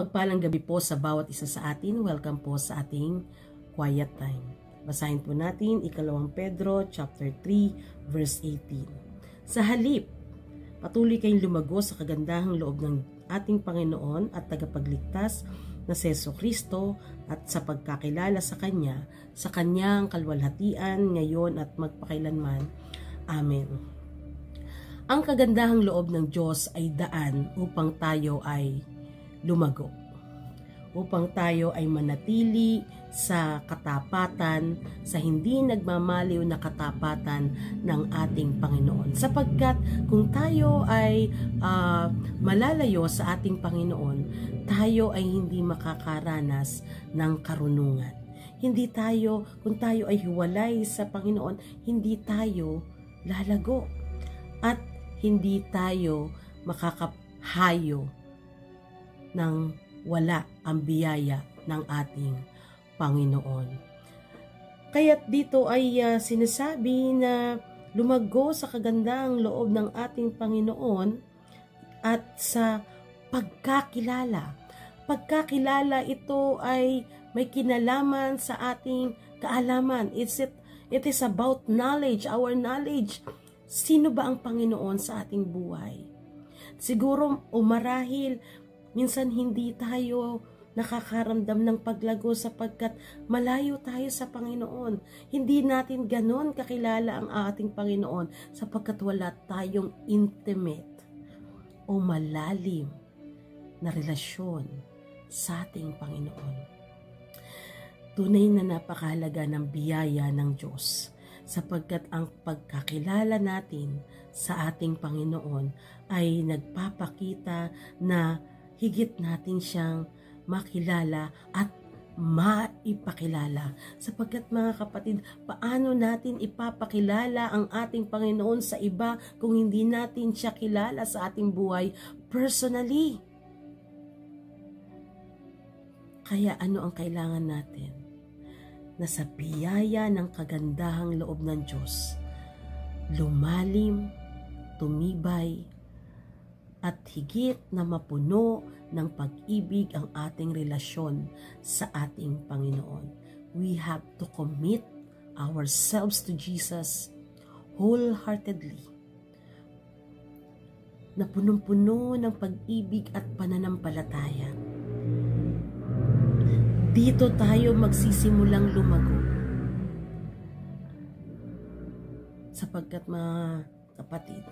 Mapagpalang gabi po sa bawat isa sa atin. Welcome po sa ating quiet time. Basahin po natin 2 Pedro chapter 3 verse 18. Sa halip, patuloy kayong lumago sa kagandahang loob ng ating Panginoon at tagapagligtas na si Jesucristo at sa pagkakilala sa Kanya, sa Kanyang kalwalhatian ngayon at magpakailanman. Amen. Ang kagandahang loob ng Diyos ay daan upang tayo ay lumago, upang tayo ay manatili sa katapatan, sa hindi nagmamaliw na katapatan ng ating Panginoon. Sapagkat kung tayo ay malalayo sa ating Panginoon, tayo ay hindi makakaranas ng karunungan. Hindi tayo, kung tayo ay hiwalay sa Panginoon, hindi tayo lalago at hindi tayo makakahayo nang wala ang biyaya ng ating Panginoon. Kaya dito ay sinasabi na lumago sa kagandahang loob ng ating Panginoon at sa pagkakilala. Pagkakilala ito ay may kinalaman sa ating kaalaman. It is about knowledge, our knowledge. Sino ba ang Panginoon sa ating buhay? Siguro o marahil minsan hindi tayo nakakaramdam ng paglago sapagkat malayo tayo sa Panginoon. Hindi natin ganon kakilala ang ating Panginoon sapagkat wala tayong intimate o malalim na relasyon sa ating Panginoon. Tunay na napakahalaga ng biyaya ng Diyos sapagkat ang pagkakilala natin sa ating Panginoon ay nagpapakita na higit natin siyang makilala at maipakilala. Sapagkat mga kapatid, paano natin ipapakilala ang ating Panginoon sa iba kung hindi natin siya kilala sa ating buhay personally? Kaya ano ang kailangan natin? Na sa biyaya ng kagandahang loob ng Diyos, lumalim, tumibay, at higit na mapuno ng pag-ibig ang ating relasyon sa ating Panginoon. We have to commit ourselves to Jesus wholeheartedly, na punong-puno ng pag-ibig at pananampalataya. Dito tayo magsisimulang lumago. Sapagkat mga kapatid,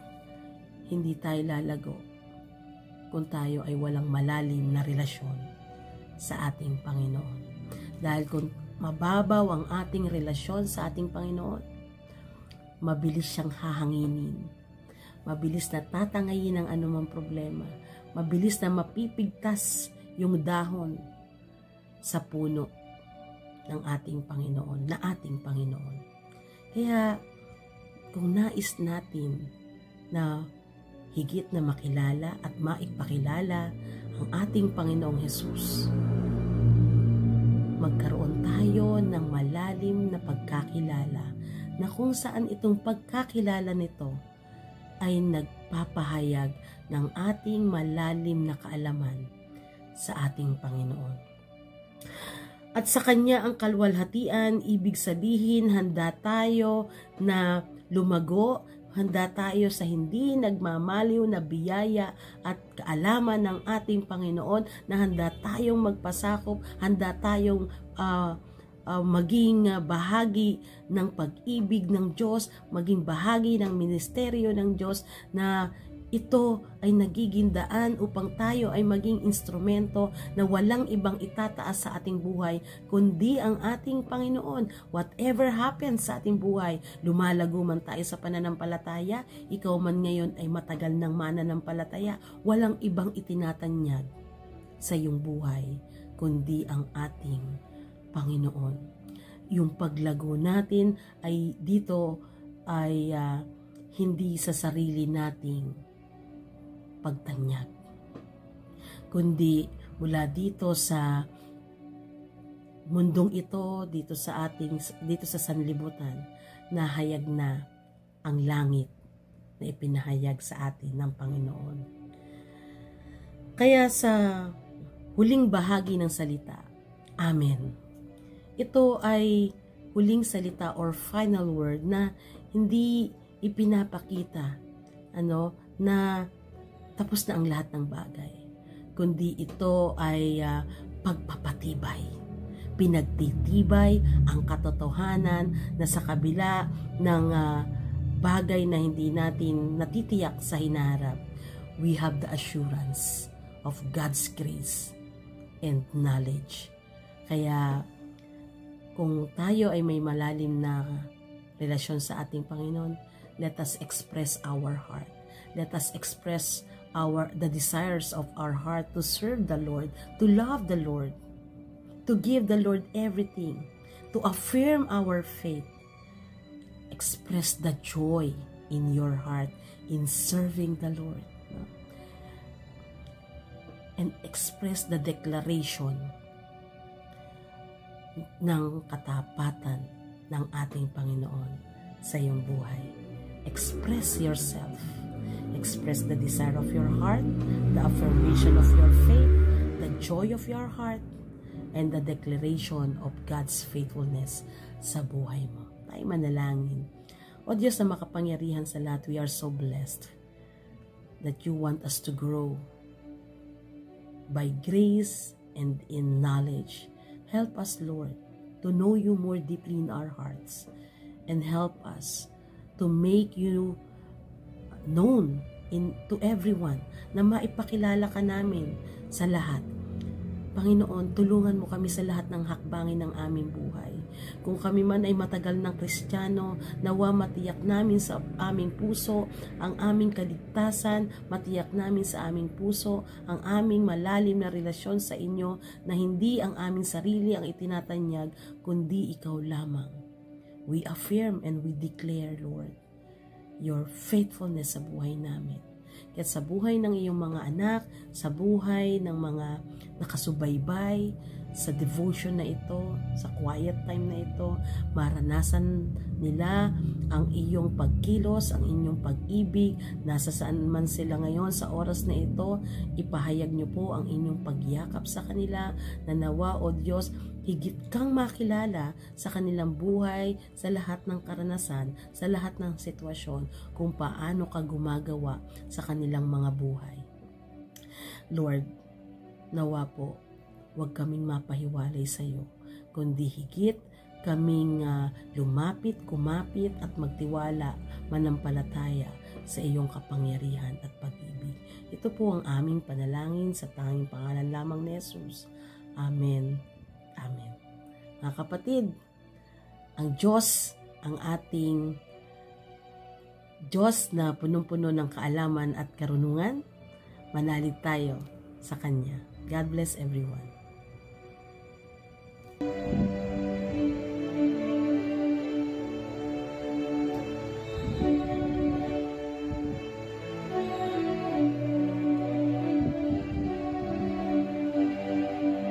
hindi tayo lalago kung tayo ay walang malalim na relasyon sa ating Panginoon. Dahil kung mababaw ang ating relasyon sa ating Panginoon, mabilis siyang hahanginin, mabilis na tatangayin ang anumang problema, mabilis na mapipigtas yung dahon sa puno ng ating Panginoon, na ating Panginoon. Kaya kung nais natin na higit na makilala at maipakilala ang ating Panginoong Hesus, magkaroon tayo ng malalim na pagkakilala na kung saan itong pagkakilala nito ay nagpapahayag ng ating malalim na kaalaman sa ating Panginoon. At sa Kanya ang kalwalhatian, ibig sabihin handa tayo na lumago, handa tayo sa hindi nagmamaliw na biyaya at kaalaman ng ating Panginoon, na handa tayong magpasakop, handa tayong maging bahagi ng pag-ibig ng Diyos, maging bahagi ng ministeryo ng Diyos, na ito ay nagiging daan upang tayo ay maging instrumento na walang ibang itataas sa ating buhay kundi ang ating Panginoon. Whatever happens sa ating buhay, lumalago man tayo sa pananampalataya, ikaw man ngayon ay matagal ng mananampalataya, walang ibang itinatanyag sa iyong buhay kundi ang ating Panginoon. Yung paglago natin ay dito ay hindi sa sarili nating pagtanyag, kundi mula dito sa mundong ito, dito sa sanlibutan, nahayag na ang langit na ipinahayag sa atin ng Panginoon. Kaya sa huling bahagi ng salita. Amen. Ito ay huling salita or final word na hindi ipinapakita na tapos na ang lahat ng bagay, kundi ito ay pagpapatibay. Pinagtitibay ang katotohanan na sa kabila ng bagay na hindi natin natitiyak sa hinaharap, we have the assurance of God's grace and knowledge. Kaya kung tayo ay may malalim na relasyon sa ating Panginoon, let us express our heart. Let us express the desires of our heart to serve the Lord, to love the Lord, to give the Lord everything, to affirm our faith. Express the joy in your heart in serving the Lord. And express the declaration ng katapatan ng ating Panginoon sa iyong buhay. Express yourself. Express the desire of your heart, the affirmation of your faith, the joy of your heart, and the declaration of God's faithfulness sa buhay mo. Tayo manalangin. O Diyos na makapangyarihan sa lahat, we are so blessed that you want us to grow by grace and in knowledge. Help us, Lord, to know you more deeply in our hearts, and help us to make you known to everyone, na maipakilala ka namin sa lahat. Panginoon, tulungan mo kami sa lahat ng hakbangin ng aming buhay. Kung kami man ay matagal ng Kristiyano, nawa matiyak namin sa aming puso ang aming kaligtasan, matiyak namin sa aming puso ang aming malalim na relasyon sa inyo, na hindi ang aming sarili ang itinatanyag, kundi ikaw lamang. We affirm and we declare, Lord, your faithfulness sa buhay namin. Kaya sa buhay ng iyong mga anak, sa buhay ng mga nakasubaybay, sa devotion na ito, sa quiet time na ito, maranasan nila ang iyong pagkilos, ang inyong pag-ibig, nasa saan man sila ngayon sa oras na ito, ipahayag niyo po ang inyong pagyakap sa kanila, na nawa, O Diyos, higit kang makilala sa kanilang buhay, sa lahat ng karanasan, sa lahat ng sitwasyon, kung paano ka gumagawa sa kanilang mga buhay. Lord, nawa po, huwag kaming mapahiwalay sa iyo, kundi higit kaming lumapit, kumapit at magtiwala, manampalataya sa iyong kapangyarihan at pag-ibig. Ito po ang aming panalangin sa tanging pangalan lamang ni Jesus. Amen. Amen. Mga kapatid, ang Diyos, ang ating Diyos na punong-puno ng kaalaman at karunungan, manalig tayo sa Kanya. God bless everyone.